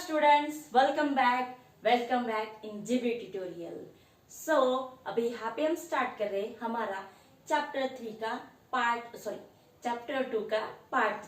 Students, welcome back in GB tutorial. So अभी यहाँ पे हम स्टार्ट कर रहे हैं हमारा चैप्टर 2 का पार्ट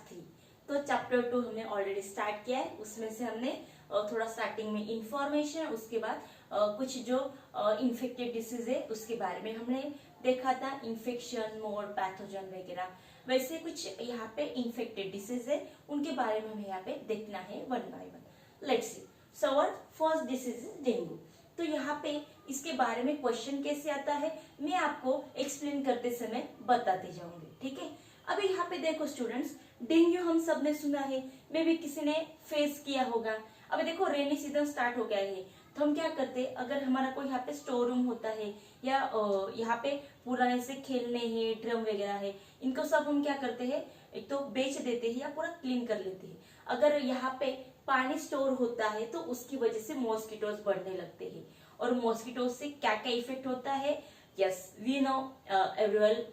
3। तो चैप्टर 2 हमने ऑलरेडी स्टार्ट किया है। उसमें से हमने थोड़ा स्टार्टिंग में इंफॉर्मेशन, उसके बाद कुछ जो इन्फेक्टेड डिसीज है उसके बारे में हमने देखा था, इन्फेक्शन, मोड, पैथोजन वगैरह। वैसे कुछ यहाँ पे इन्फेक्टेड डिसीज है, उनके बारे में हमें यहाँ पे देखना है one by one. Let's see. So our first disease is dengue. तो यहाँ पे इसके बारे में क्वेश्चन कैसे आता है मैं आपको एक्सप्लेन करते समय बताते जाऊंगी, ठीक है। अभी यहाँ पे देखो स्टूडेंट्स, डेंगू हम सब ने सुना है, मे भी किसी ने फेस किया होगा। अभी देखो रेनी सीजन स्टार्ट हो गया है, तो हम क्या करते हैं, अगर हमारा कोई यहाँ पे स्टोर रूम होता है या यहाँ पे पुराने से खेलने हैं, ड्रम वगैरह है, इनको सब हम क्या करते हैं, एक तो बेच देते हैं या पूरा क्लीन कर लेते हैं। अगर यहाँ पे पानी स्टोर होता है तो उसकी वजह से मॉस्किटोज बढ़ने लगते हैं। और मॉस्किटोज से क्या क्या इफेक्ट होता है, यस वी नो एवरीवन,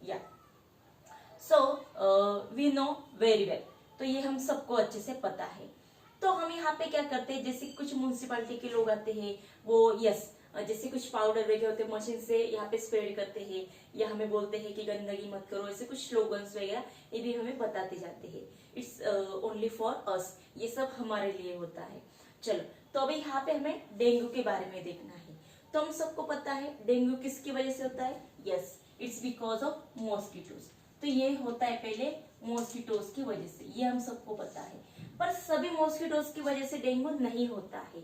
या so we know very well. तो ये हम सबको अच्छे से पता है। तो हम यहाँ पे क्या करते हैं, जैसे कुछ म्यूनिसिपालिटी के लोग आते हैं, वो जैसे कुछ पाउडर वगैरह होते हैं, मशीन से यहाँ पे स्प्रेड करते हैं, या हमें बोलते हैं कि गंदगी मत करो, ऐसे कुछ स्लोगन्स वगैरह ये भी हमें बताते जाते हैं। इट्स ओनली फॉर अस, ये सब हमारे लिए होता है। चलो, तो अभी यहाँ पे हमें डेंगू के बारे में देखना है। तो हम सबको पता है डेंगू किसकी वजह से होता है, yes it's because of mosquitoes. तो ये होता है पहले मॉस्किटोज की वजह से, ये हम सबको पता है। पर सभी मॉस्किटोज की वजह से डेंगू नहीं होता है।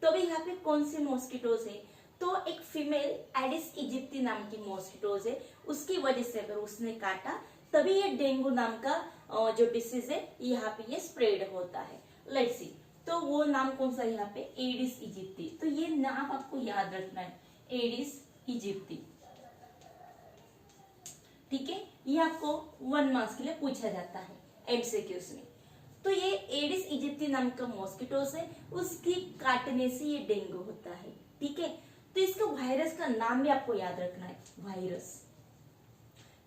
तो अभी यहाँ पे कौन सी मॉस्किटोज है, तो एक फीमेल एडिस इजिप्टी नाम की मॉस्किटोज है, उसकी वजह से अगर उसने काटा तभी ये डेंगू नाम का जो डिसीज है यहाँ पे ये स्प्रेड होता है। लेट्स सी, तो वो नाम कौन सा है यहाँ पे, एडिस इजिप्टी। तो ये नाम आपको याद रखना है, एडिस इजिप्टी, ठीक है। ये आपको 1 मार्क्स के लिए पूछा जाता है एमसीक्यूज में। तो ये एडिस इजिप्टी नाम का मॉस्किटोस है, उसकी काटने से ये डेंगू होता है, ठीक है। तो इसका वायरस का नाम भी आपको याद रखना है,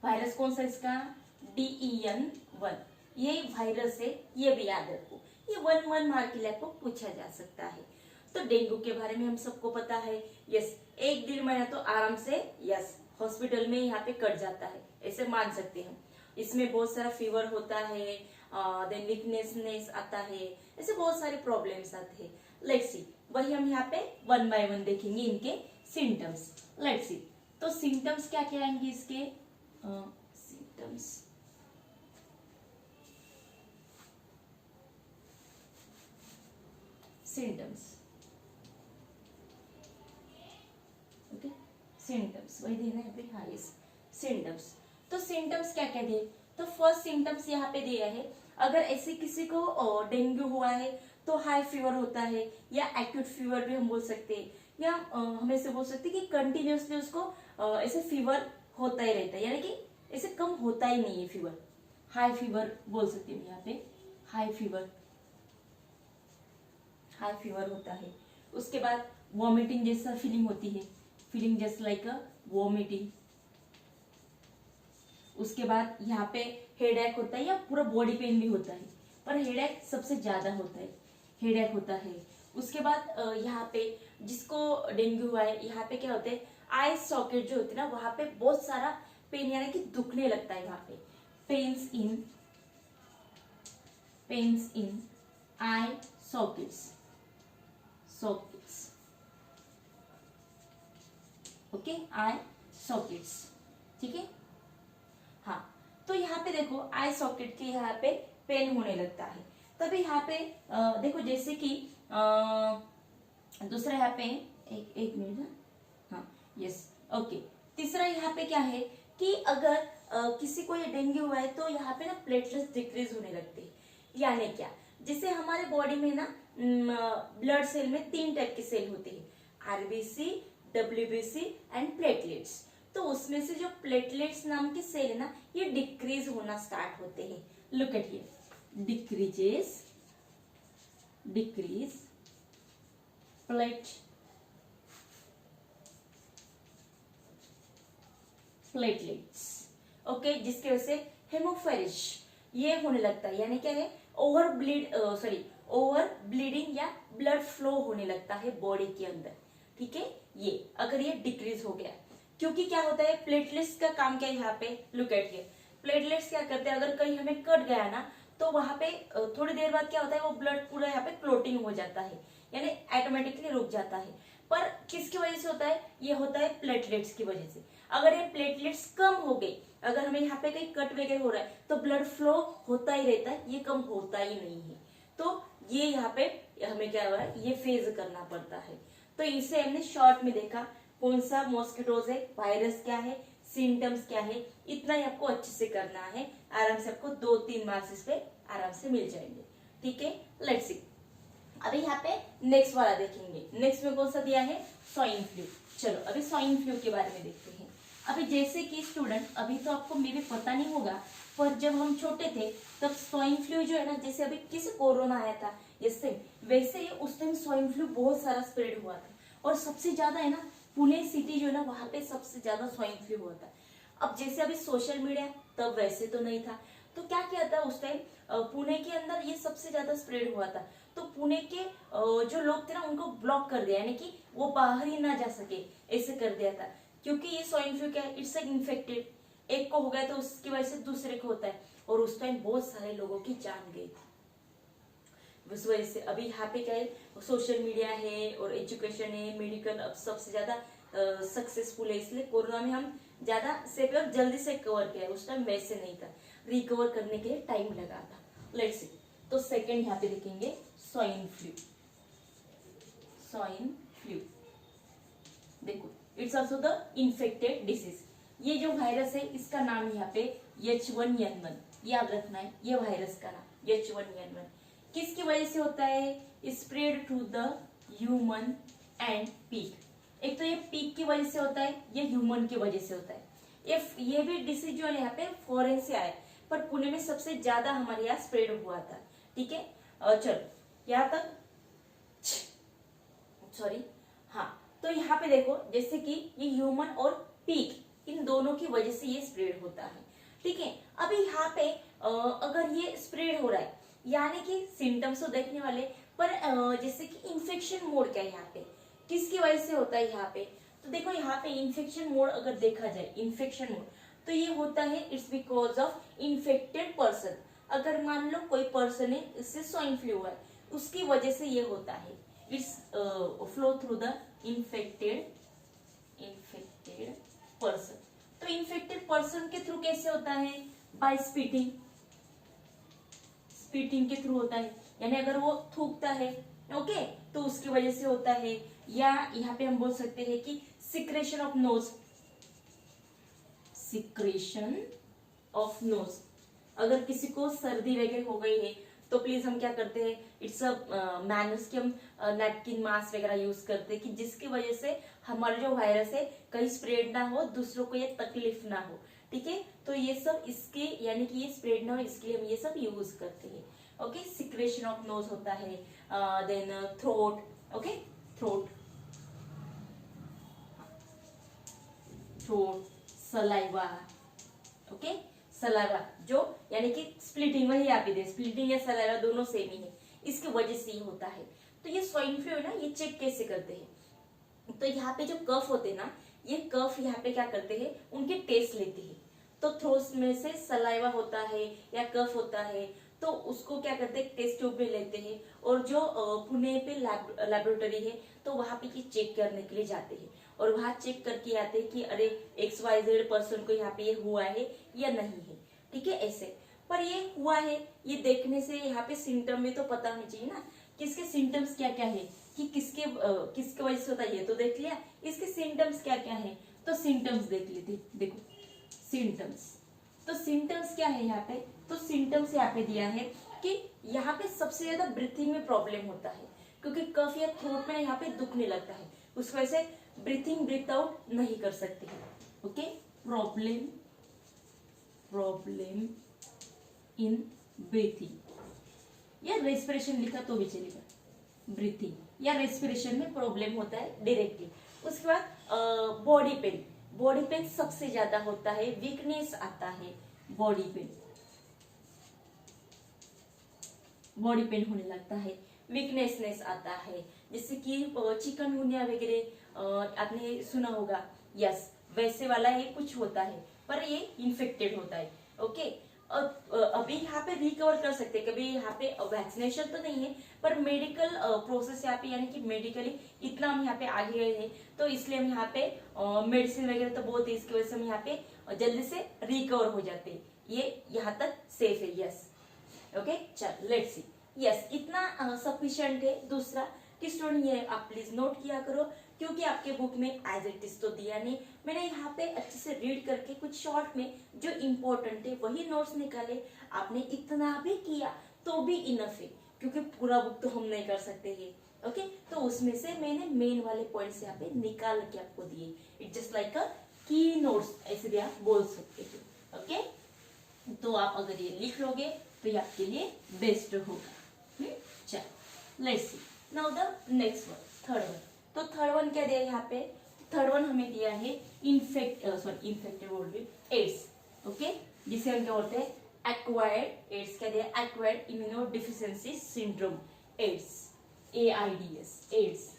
वायरस कौन सा इसका, DEN1, ये वायरस है, ये भी याद रखो। ये 1 मार्क के लिए आपको पूछा जा सकता है। तो डेंगू के बारे में हम सबको पता है, यस 1-1.5 महीना तो आराम से यस हॉस्पिटल में यहाँ पे कट जाता है, ऐसे मान सकते हैं। इसमें बहुत सारा फीवर होता है, देन वीकनेसनेस आता है, ऐसे बहुत सारे प्रॉब्लम्स आते हैं। लेट्स सी, वही हम यहाँ पे 1 बाय 1 देखेंगे इनके सिम्टम्स। लेट्स सी, तो सिम्टम्स क्या क्या आएंगे इसके, ओके, सिम्टम्स वही देना है पे, हाँ यस सिम्टम्स। तो सिम्टम्स क्या क्या दिए, तो फर्स्ट सिम्टम्स यहाँ पे दिया है, अगर ऐसे किसी को डेंगू हुआ है तो हाई फीवर होता है, या एक्यूट फीवर भी हम बोल सकते हैं, या हम ऐसे बोल सकते हैं कि कंटिन्यूसली उसको ऐसे फीवर होता ही रहता है, यानी कि ऐसे कम होता ही नहीं है फीवर। हाई फीवर बोल सकते हैं यहाँ पे, हाई फीवर होता है। उसके बाद वॉमिटिंग जैसा फीलिंग होती है, फीलिंग जस्ट लाइक अ वॉमिटिंग। उसके बाद यहाँ पे हेडेक होता है, या पूरा बॉडी पेन भी होता है, पर हेडेक सबसे ज्यादा होता है, हेडेक होता है। उसके बाद यहाँ पे जिसको डेंगू हुआ है, यहाँ पे क्या होता है, आई सॉकेट जो होती है ना, वहां पे बहुत सारा पेन यानी कि दुखने लगता है, वहां पे पेन्स इन आई सॉकेट्स, ओके, आई सॉकेट्स, ठीक है। हाँ, तो यहाँ पे देखो आई सॉकेट के यहाँ पे पेन होने लगता है। तभी यहाँ पे देखो जैसे कि दूसरा यहाँ पे एक मिनट, हाँ यस ओके। तीसरा यहाँ पे क्या है कि अगर किसी को ये डेंगू हुआ है तो यहाँ पे ना प्लेटलेट्स डिक्रीज होने लगते हैं। यानी क्या, जैसे हमारे बॉडी में ना ब्लड सेल में 3 टाइप के सेल होते हैं, RBC, WBC एंड प्लेटलेट्स। तो उसमें से जो प्लेटलेट्स नाम के सेल है ना, ये डिक्रीज होना स्टार्ट होते हैं। Look at here, decrease platelets, okay, जिसकी वजह से हेमोफेलिश ये होने लगता है। यानी क्या है, ओवर ब्लीडिंग या ब्लड फ्लो होने लगता है बॉडी के अंदर, ठीक है। ये अगर ये डिक्रीज हो गया, क्योंकि क्या होता है प्लेटलेट्स का काम क्या है यहाँ पे, लुक एट हियर, प्लेटलेट्स क्या करते हैं, अगर कहीं हमें कट गया ना तो वहां पे थोड़ी देर बाद क्या होता है, वो ब्लड पूरा यहाँ पे क्लोटिंग हो जाता है, यानी ऑटोमेटिकली रुक जाता है। पर किसकी वजह से होता है, ये होता है प्लेटलेट्स की वजह से। अगर ये प्लेटलेट्स कम हो गई, अगर हमें यहाँ पे कहीं कट वगैरह हो रहा है तो ब्लड फ्लो होता ही रहता है, ये कम होता ही नहीं है। तो ये यहाँ पे हमें क्या हुआ है, ये फेज करना पड़ता है। तो इसे हमने शॉर्ट में देखा, कौन सा मॉस्किटोज है, वायरस क्या है, सिम्टम्स क्या है, इतना ही आपको अच्छे से करना है। आराम से आपको 2-3 मार्क्स इस पे आराम से मिल जाएंगे, ठीक है। लेट्स सी, अभी यहाँ पे नेक्स्ट वाला देखेंगे। नेक्स्ट में कौन सा दिया है, स्वाइन फ्लू। चलो अभी स्वाइन फ्लू के बारे में देखते हैं। अभी जैसे कि स्टूडेंट, अभी तो आपको मे भी पता नहीं होगा, पर जब हम छोटे थे तब स्वाइन फ्लू जो है ना, जैसे अभी किसी कोरोना आया था जैसे, वैसे ही उस टाइम स्वाइन फ्लू बहुत सारा स्प्रेड हुआ था। और सबसे ज्यादा है ना पुणे सिटी जो है ना, वहां पे सबसे ज्यादा स्वाइन फ्लू हुआ था। अब जैसे अभी सोशल मीडिया, तब वैसे तो नहीं था, तो क्या किया था उस टाइम, पुणे के अंदर ये सबसे ज्यादा स्प्रेड हुआ था। तो पुणे के जो लोग थे ना, उनको ब्लॉक कर दिया, यानी कि वो बाहर ही ना जा सके, ऐसे कर दिया था। क्योंकि ये स्वाइन फ्लू क्या है, इट्स इन्फेक्टेड, एक को हो गया तो उसकी वजह से दूसरे को होता है, और उस टाइम बहुत सारे लोगों की जान गई थी उस वजह से। अभी यहाँ पे क्या है, सोशल मीडिया है और एजुकेशन है, मेडिकल अब सबसे ज्यादा सक्सेसफुल है, इसलिए कोरोना में हम ज्यादा से जल्दी से कवर किया। उस टाइम वैसे नहीं था, रिकवर करने के लिए टाइम लगा था। लेट्स सी, तो सेकंड यहाँ पे देखेंगे स्वाइन फ्लू। स्वाइन फ्लू देखो, it's also the infected disease. ये जो वायरस है इसका नाम यहाँ पे H1N1, याद रखना है ये वायरस का नाम H1N1। किसकी वजह से होता है, spread through the human and pig. एक तो ये पिग की वजह से होता है, ये ह्यूमन की वजह से होता है। ये भी डिसीज जो है यहाँ पे फॉरेन से आया, पर पुणे में सबसे ज्यादा हमारे यहाँ स्प्रेड हुआ था, ठीक है। चलो यहाँ तक, सॉरी, हाँ। तो यहाँ पे देखो, जैसे कि ये ह्यूमन और पिग, इन दोनों की वजह से ये स्प्रेड होता है, ठीक है। अभी यहाँ पे अगर ये स्प्रेड हो रहा है, यानी कि सिम्टम्स तो देखने वाले, पर जैसे कि इन्फेक्शन मोड क्या है यहाँ पे, किसकी वजह से होता है यहाँ पे, तो देखो यहाँ पे इन्फेक्शन मोड अगर देखा जाए, इन्फेक्शन मोड तो ये होता है, it's because of infected person. अगर मान लो कोई पर्सन है, इससे स्वाइन फ्लू है, उसकी वजह से ये होता है, it's flow through the infected person. तो इन्फेक्टेड पर्सन के थ्रू कैसे होता है, बाय स्पीटिंग, स्पीटिंग के थ्रू होता है, यानी अगर वो थूकता है, ओके, तो उसकी वजह से होता है। या यहाँ पे हम बोल सकते हैं कि secretion of nose, secretion of nose. अगर किसी को सर्दी वगैरह हो गई है तो प्लीज हम क्या करते हैं, इट्स अ मैनर्स कि हम नैपकिन मास्क वगैरह यूज करते हैं, कि जिसकी वजह से हमारा जो वायरस है कहीं स्प्रेड ना हो, दूसरों को ये तकलीफ ना हो, ठीक है। तो ये सब इसके, यानी कि ये स्प्रेड ना हो, इसके लिए हम ये सब यूज करते हैं, ओके। सिक्रेशन ऑफ नोज होता है, then throat, okay, throat, saliva, okay, saliva जो यानी कि स्प्लिटिंग, वही आप दे, स्प्लिटिंग या सलाइवा दोनों सेम ही है, इसकी वजह से ही होता है। तो ये स्वाइन फ्लू है ना, ये चेक कैसे करते हैं, तो यहाँ पे जो कफ होते हैं ना, ये कफ यहाँ पे क्या करते हैं, उनके टेस्ट लेते हैं। तो थ्रोट में से सलाइवा होता है या कफ होता है, तो उसको क्या करते हैं, टेस्ट ट्यूब में लेते हैं, और जो पुणे पे लैबोरेटरी है, तो वहां पे चेक करने के लिए जाते हैं, और वहां चेक करके आते हैं कि अरे XYZ पर्सन को यहाँ पे ये हुआ है या नहीं है, ठीक है, ऐसे। पर ये हुआ है, ये देखने से यहाँ पे सिम्टम में तो पता होना चाहिए ना, किसके सिम्टम्स क्या क्या है, कि किसके वजह से होता है, ये तो देख लिया, इसके सिम्टम्स क्या क्या है, तो सिम्टम्स देख लेते। देखो सिम्टम्स, तो सिम्टम्स क्या है यहाँ पे, तो सिम्टम्स यहाँ पे दिया है कि यहाँ पे सबसे ज्यादा ब्रीथिंग में प्रॉब्लम होता है, क्योंकि कफ या थ्रोट में यहाँ पे दुखने लगता है, उस वजह से ब्रीथिंग ब्रीथ आउट नहीं कर सकते हैं, ओके। प्रॉब्लम इन ब्रीथिंग या रेस्पिरेशन लिखा तो भी चलेगा, ब्रीथिंग या रेस्पिरेशन में प्रॉब्लम होता है डायरेक्टली। उसके बाद बॉडी पेन, बॉडी पेन सबसे ज्यादा होता है, वीकनेस आता है, बॉडी पेन, बॉडी पेन होने लगता है, वीकनेसनेस आता है, जैसे कि चिकनगुनिया वगैरह आपने सुना होगा, यस वैसे वाला ये कुछ होता है, पर ये इन्फेक्टेड होता है। ओके, अभी यहाँ पे रिकवर कर सकते हैं, कभी यहाँ पे वैक्सीनेशन तो नहीं है, पर मेडिकल प्रोसेस यहाँ पे यानी कि मेडिकली इतना हम यहाँ पे आगे गए हैं, तो इसलिए हम यहाँ पे मेडिसिन वगैरह तो बहुत है, इसकी वजह से हम यहाँ पे जल्दी से रिकवर हो जाते हैं, ये यहाँ तक सेफ है। यस ओके, चल लेट्स सी। यस, इतना सफिशिएंट है। दूसरा कि स्टूडेंट ये आप प्लीज नोट किया करो, क्योंकि आपके बुक में एज इट इज तो दिया नहीं, मैंने यहाँ पे अच्छे से रीड करके कुछ शॉर्ट में जो इम्पोर्टेंट है वही नोट्स निकाले। आपने इतना भी किया तो भी इनफ है, क्योंकि पूरा बुक तो हम नहीं कर सकते है। ओके, तो उसमें से मैंने मेन वाले पॉइंट्स यहाँ पे निकाल के आपको दिए। इट जस्ट लाइक अ की नोट्स, ऐसे भी आप बोल सकते हो। ओके, तो आप अगर ये लिख लोगे तो ये आपके लिए बेस्ट होगा। चलो let's see now the next one, third one. तो थर्ड वन क्या दिया यहाँ पे? थर्ड वन हमें दिया है इन्फेक्टेड बोल रही एड्स। ओके, जिसे हम क्या बोलते हैं? Acquired AIDS. क्या दिया? Acquired immunodeficiency syndrome, AIDS, AIDS, AIDS,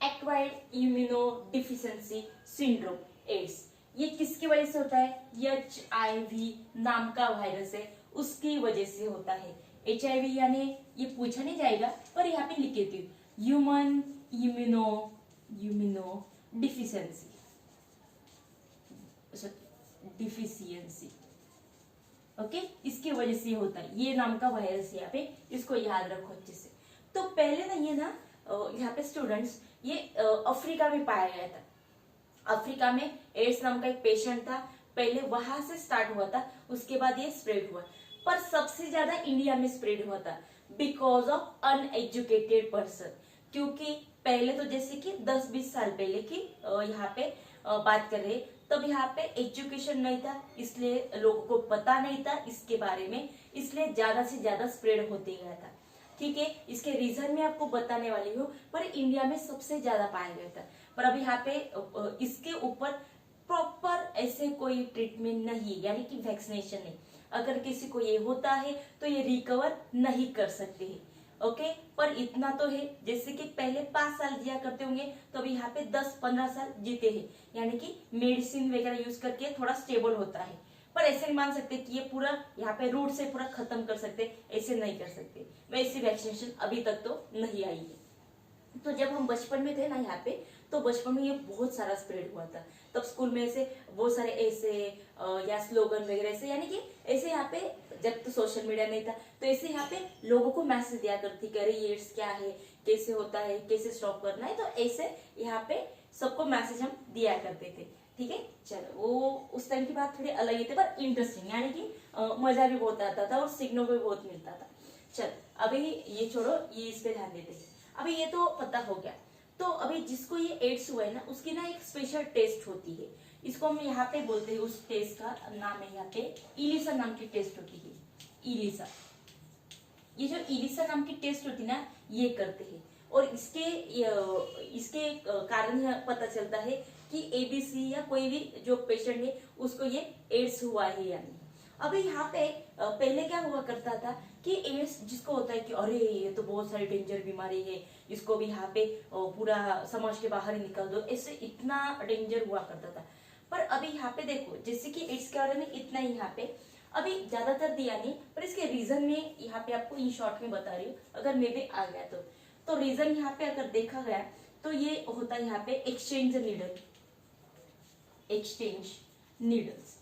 acquired immunodeficiency syndrome, AIDS. ये किसकी वजह से होता है? HIV नाम का वायरस है, उसकी वजह से होता है। HIV यानी ये पूछा नहीं जाएगा, पर यहाँ पे लिख देती हूँ, ह्यूमन इम्यूनो डिफिशियंसी। ओके, इसकी वजह से होता है, ये नाम का वायरस है यहाँ पे, इसको याद रखो अच्छे से। तो पहले ना ये ना यहाँ पे स्टूडेंट्स, ये अफ्रीका में पाया गया था। अफ्रीका में एड्स नाम का एक पेशेंट था, पहले वहां से स्टार्ट हुआ था, उसके बाद ये स्प्रेड हुआ, पर सबसे ज्यादा इंडिया में स्प्रेड हुआ था बिकॉज ऑफ अनएजुकेटेड पर्सन। क्योंकि पहले तो जैसे कि 10-20 साल पहले की यहाँ पे बात कर रहे, तब यहाँ पे एजुकेशन नहीं था, इसलिए लोगों को पता नहीं था इसके बारे में, इसलिए ज्यादा से ज्यादा स्प्रेड होते गया था। ठीक है, इसके रीजन में आपको बताने वाली हूँ, पर इंडिया में सबसे ज्यादा पाया गया था। पर अभी यहाँ पे इसके ऊपर प्रॉपर ऐसे कोई ट्रीटमेंट नहीं, यानी कि वैक्सीनेशन नहीं। अगर किसी को ये होता है तो ये रिकवर नहीं कर सकते हैं। ओके, पर इतना तो है, जैसे कि पहले 5 साल जिया करते होंगे, तो अभी यहाँ पे 10-15 साल जीते हैं, यानी कि मेडिसिन वगैरह यूज करके थोड़ा स्टेबल होता है। पर ऐसे नहीं मान सकते कि ये पूरा यहाँ पे रूट से पूरा खत्म कर सकते, ऐसे नहीं कर सकते। वैसी वैक्सीनेशन अभी तक तो नहीं आई है। तो जब हम बचपन में थे ना यहाँ पे, तो बचपन में ये बहुत सारा स्प्रेड हुआ था, तब स्कूल में ऐसे बहुत सारे ऐसे या स्लोगन वगैरह ऐसे, यानी कि ऐसे यहाँ पे, जब तो सोशल मीडिया नहीं था, तो ऐसे यहाँ पे लोगों को मैसेज दिया करती कि अरे एड्स क्या है, कैसे होता है, कैसे स्टॉप करना है, तो ऐसे यहाँ पे सबको मैसेज हम दिया करते थे। ठीक है, चलो वो उस टाइम की बात थोड़ी अलग ही थी, पर इंटरेस्टिंग, यानी कि मजा भी बहुत आता था और सीखने को भी बहुत मिलता था। चल अभी ये छोड़ो, ये इस पे ध्यान देते हैं। अभी ये तो पता हो गया, तो अभी जिसको ये एड्स हुआ है ना, उसकी ना एक स्पेशल टेस्ट होती है, इसको हम यहाँ पे बोलते हैं, उस टेस्ट का नाम है यहाँ पे इलिसा नाम की टेस्ट होती है, इलिसा। ये जो इलिसा नाम की टेस्ट होती है ना, ये करते हैं, और इसके कारण यह पता चलता है कि ABC या कोई भी जो पेशेंट है उसको ये एड्स हुआ है या नहीं। अभी यहाँ पे पहले क्या हुआ करता था कि एड्स जिसको होता है कि अरे ये तो बहुत सारी डेंजर बीमारी है, इसको भी यहाँ पे पूरा समाज के बाहर ही निकाल दो, ऐसे इतना डेंजर हुआ करता था। पर अभी यहाँ पे देखो, जैसे कि एड्स के बारे में इतना ही यहाँ पे अभी ज्यादातर दिया नहीं, पर इसके रीजन में यहाँ पे आपको इन शॉर्ट में बता रही हूँ, अगर मे भी आ गया तो रीजन यहाँ पे अगर देखा गया तो ये होता है यहाँ पे एक्सचेंज नीडल्स।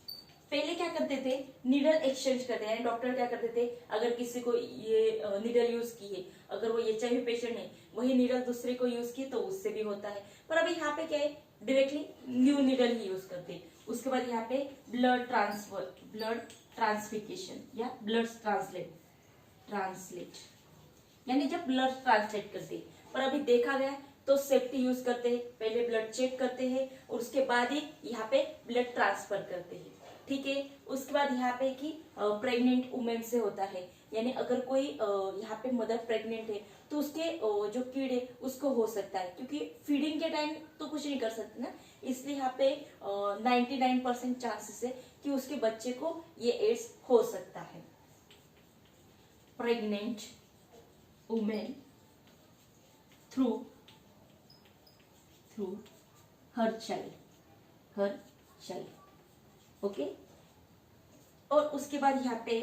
पहले क्या करते थे, नीडल एक्सचेंज करते हैं, डॉक्टर क्या करते थे, अगर किसी को ये नीडल यूज की है, अगर वो HIV पेशेंट है, वही नीडल दूसरे को यूज की तो उससे भी होता है। पर अभी यहाँ पे क्या है, डायरेक्टली न्यू नीडल ही यूज करते हैं। उसके बाद यहाँ पे ब्लड ट्रांसफिकेशन या ब्लड ट्रांसलेट, यानी जब ब्लड ट्रांसलेट करते हैं। पर अभी देखा गया तो सेफ्टी यूज करते हैं, पहले ब्लड चेक करते हैं और उसके बाद ही यहाँ पे ब्लड ट्रांसफर करते हैं। ठीक है, उसके बाद यहाँ पे कि प्रेग्नेंट वुमेन से होता है, यानी अगर कोई यहाँ पे मदर प्रेग्नेंट है तो उसके जो किड है उसको हो सकता है, क्योंकि फीडिंग के टाइम तो कुछ नहीं कर सकते ना, इसलिए यहाँ पे 99% चांसेस है कि उसके बच्चे को ये एड्स हो सकता है। pregnant woman through her child. Okay, और उसके बाद यहाँ पे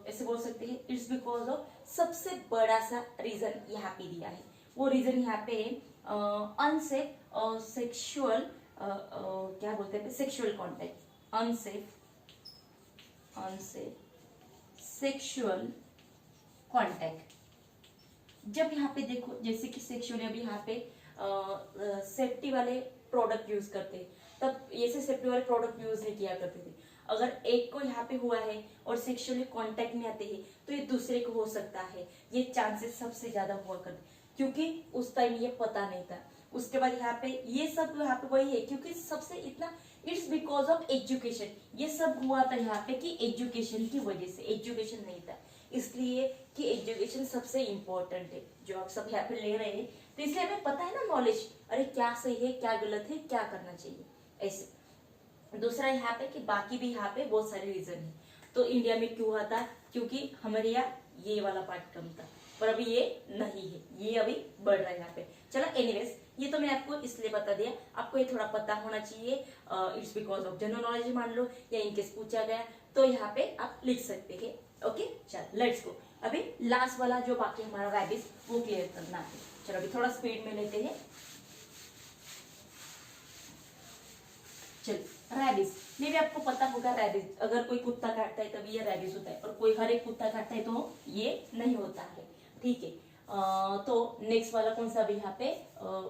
ऐसे बोल सकते हैं इट्स बिकॉज ऑफ, सबसे बड़ा सा रीजन यहाँ पे दिया है, वो रीजन यहाँ पे अनसेफ सेक्सुअल, क्या बोलते हैं, sexual contact, unsafe sexual contact. जब यहाँ पे देखो जैसे कि सेक्सुअली, अभी यहाँ पे सेफ्टी वाले प्रोडक्ट यूज करते हैं, तब ऐसे सेफ्टी वाले प्रोडक्ट यूज नहीं किया करते थे। अगर एक को यहाँ पे हुआ है और सेक्सुअली कांटेक्ट में आते हैं तो ये दूसरे को हो सकता है, ये चांसेस सबसे ज्यादा हुआ करते, क्योंकि उस टाइम ये पता नहीं था। उसके बाद यहाँ पे ये सब यहाँ पे वही है, क्योंकि सबसे इतना इट्स बिकॉज ऑफ एजुकेशन, ये सब हुआ था यहाँ पे कि एजुकेशन की वजह से, एजुकेशन नहीं था इसलिए कि एजुकेशन सबसे इम्पोर्टेंट है जो आप सब यहाँ पे ले रहे हैं, तो इसलिए हमें पता है ना नॉलेज, अरे क्या सही है क्या गलत है क्या करना चाहिए ऐसे। दूसरा यहाँ पे कि बाकी भी यहाँ पे बहुत सारे रीजन है। तो इंडिया में क्यों हुआ था, क्योंकि हमारे यहाँ ये वाला पार्ट कम था, पर अभी ये नहीं है, ये अभी बढ़ रहा है यहाँ पे। चलो एनीवेज, ये तो मैंने आपको इसलिए बता दिया, आपको ये थोड़ा पता होना चाहिए। It's because of general knowledge मान लो, या इनकेस पूछा गया तो यहाँ पे आप लिख सकते हैं। ओके, चलो लेट्स गो। अभी लास्ट वाला जो बाकी हमारा रैबिस वो क्लियर करना है। चलो अभी थोड़ा स्पीड में लेते हैं। चलो रैबिस में भी आपको पता होगा, रैबिस अगर कोई कुत्ता काटता है तभी ये रैबिस होता है, और कोई हर एक कुत्ता काटता है तो ये नहीं होता है। ठीक है, तो नेक्स्ट वाला कौन सा अभी यहाँ पे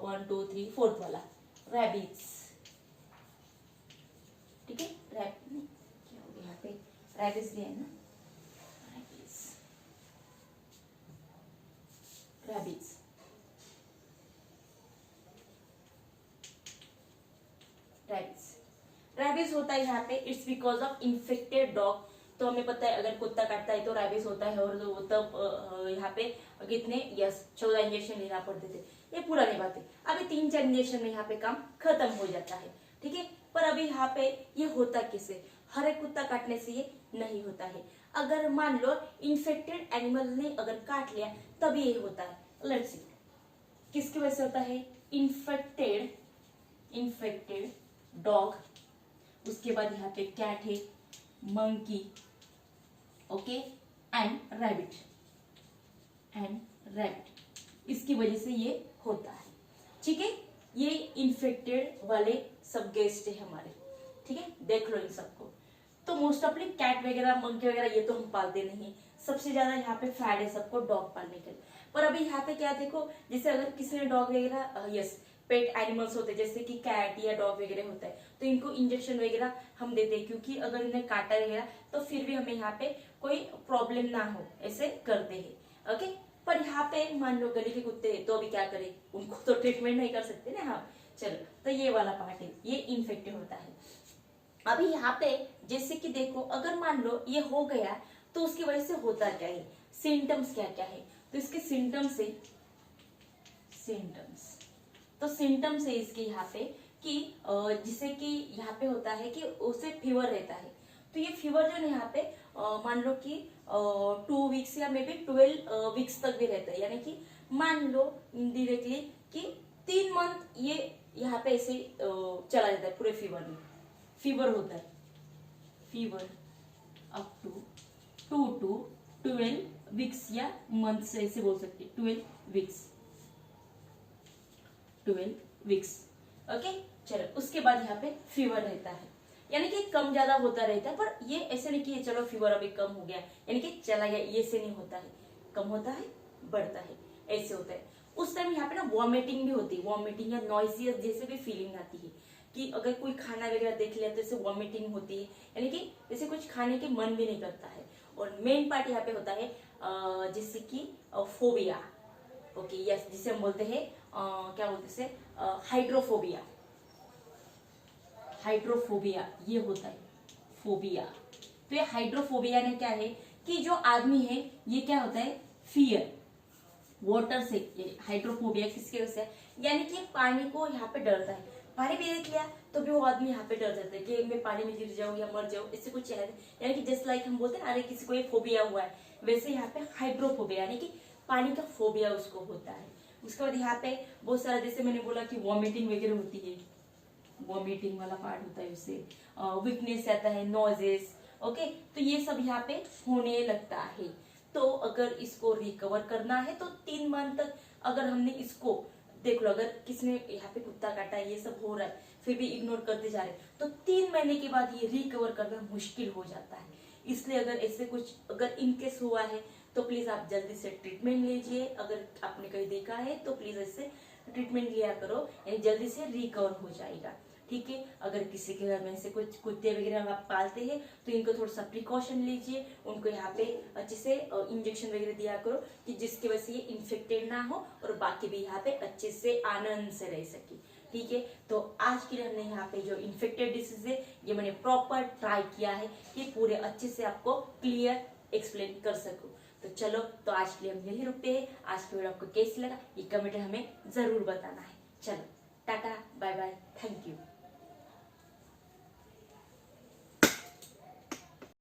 1 2 3 4th वाला रैबिस। ठीक है, क्या हो गया यहाँ पे, रैबिस भी है ना, रैबिस रैबिस होता है यहाँ पे, it's because of infected dog. तो हमें पता है अगर कुत्ता काटता है तो रैबिस होता है, और तब यहाँ पे कितने 14 इंजेक्शन लेना पड़ते थे, ये पुरानी बात है। अभी 3-4 इंजेक्शन में यहाँ पे काम खत्म हो जाता है। ठीक है, पर अभी यहाँ पे ये होता किससे, हर एक कुत्ता काटने से ये नहीं होता है। अगर मान लो इन्फेक्टेड एनिमल ने अगर काट लिया तभी ये होता है। लेट्स सी किसकी वजह से होता है, इन्फेक्टेड डॉग, उसके बाद यहाँ पे कैट है, मंकी, ओके, एंड रैबिट, इसकी वजह से ये होता है। ठीक है, ये इन्फेक्टेड वाले सब गेस्ट है हमारे। ठीक है, देख लो इन सबको। तो मोस्ट ऑफली कैट वगैरह मंकी वगैरह ये तो हम पालते नहीं, सबसे ज्यादा यहाँ पे फैड है सबको डॉग पालने के लिए। पर अभी यहाँ पे क्या देखो, जैसे अगर किसी ने डॉग वगैरह, यस पेट एनिमल्स होते हैं जैसे कि कैट या डॉग वगैरह होता है, तो इनको इंजेक्शन वगैरह हम देते हैं, क्योंकि अगर इन्हें काटा वगैरह तो फिर भी हमें यहाँ पे कोई प्रॉब्लम ना हो, ऐसे करते हैं। ओके, पर यहाँ पे मान लो गली के कुत्ते तो अभी क्या करें, उनको तो ट्रीटमेंट नहीं कर सकते ना। हाँ चलो, तो ये वाला पार्ट है, ये इन्फेक्टेड होता है। अभी यहाँ पे जैसे कि देखो, अगर मान लो ये हो गया तो उसकी वजह से होता क्या है, सिम्टम्स क्या क्या है, तो इसके सिम्टम्स है, तो सिम्टम्स है इसके यहाँ पे कि जिसे कि यहाँ पे होता है कि उसे फीवर रहता है। तो ये फीवर जो है यहाँ पे मान लो कि 2 वीक्स या मे बी 12 वीक्स तक भी रहता है, यानी कि मान लो डायरेक्टली कि 3 मंथ ये यहाँ पे ऐसे चला जाता है पूरे फीवर में। फीवर होता है, fever up to 2 to 12 weeks या मंथ से ऐसे बोल सकते हैं, 12 वीक्स। ओके, चलो उसके बाद यहाँ पे फीवर रहता है, यानी कि कम ज्यादा होता रहता है, पर ये ऐसे नहीं कि चलो फीवर अभी कम हो गया यानी कि चला गया, ये से नहीं होता है, कम होता है बढ़ता है, ऐसे होता है। उस टाइम यहाँ पे ना वॉमिटिंग भी होती है, वॉमिटिंग या नॉइजियस जैसे भी फीलिंग आती है कि अगर कोई खाना वगैरह देख लिया तो इससे वॉमिटिंग होती है, यानी कि जैसे कुछ खाने के मन भी नहीं करता है। और मेन पार्ट यहाँ पे होता है जैसे कि फोबिया, ओके यस, जिसे हम बोलते हैं क्या बोलते हैं हाइड्रोफोबिया, ये होता है फोबिया। तो ये हाइड्रोफोबिया ने क्या है कि जो आदमी है ये क्या होता है, फियर वाटर से, हाइड्रोफोबिया किसके वजह से, यानी कि पानी को यहाँ पे डरता है, पानी भी देख लिया तो भी वो आदमी यहाँ पे डर जाता है कि मैं पानी में गिर जाऊं या मर जाऊं, इससे कुछ है, यानी कि जस्ट लाइक हम बोलते हैं अरे किसी को ये फोबिया हुआ है, वैसे यहाँ पे हाइड्रोफोबिया यानी कि पानी का फोबिया उसको होता है। उसके बाद यहाँ पे बहुत सारा, जैसे मैंने बोला कि वॉमिटिंग वगैरह होती है, वॉमिटिंग वाला पार्ट होता है, उससे वीकनेस आता है, नोजेस, ओके, तो ये सब यहाँ पे होने लगता है। तो अगर इसको रिकवर करना है तो 3 मंथ तक अगर हमने इसको देख लो, अगर किसने यहाँ पे कुत्ता काटा है, ये सब हो रहा है, फिर भी इग्नोर करते जा रहे हैं, तो 3 महीने के बाद ये रिकवर करना मुश्किल हो जाता है। इसलिए अगर ऐसे कुछ अगर इनकेस हुआ है तो प्लीज आप जल्दी से ट्रीटमेंट लीजिए। अगर आपने कहीं देखा है तो प्लीज ऐसे ट्रीटमेंट लिया करो, यानी जल्दी से रिकवर हो जाएगा, ठीक है। अगर किसी के घर में से कुछ कुत्ते वगैरह आप पालते हैं तो इनको थोड़ा सा प्रिकॉशन लीजिए, उनको यहाँ पे अच्छे से इंजेक्शन वगैरह दिया करो कि जिसकी वजह से ये इन्फेक्टेड ना हो और बाकी भी यहाँ पे अच्छे से आनंद से रह सके, ठीक है। तो आज के लिए हमने यहाँ पे जो इन्फेक्टेड डिसीज है ये मैंने प्रॉपर ट्राई किया है कि पूरे अच्छे से आपको क्लियर एक्सप्लेन कर सकूं। तो चलो, तो आज के लिए हम यही रुकते हैं। आज की वीडियो आपको कैसी लगा ये कमेंट हमें जरूर बताना है। चलो।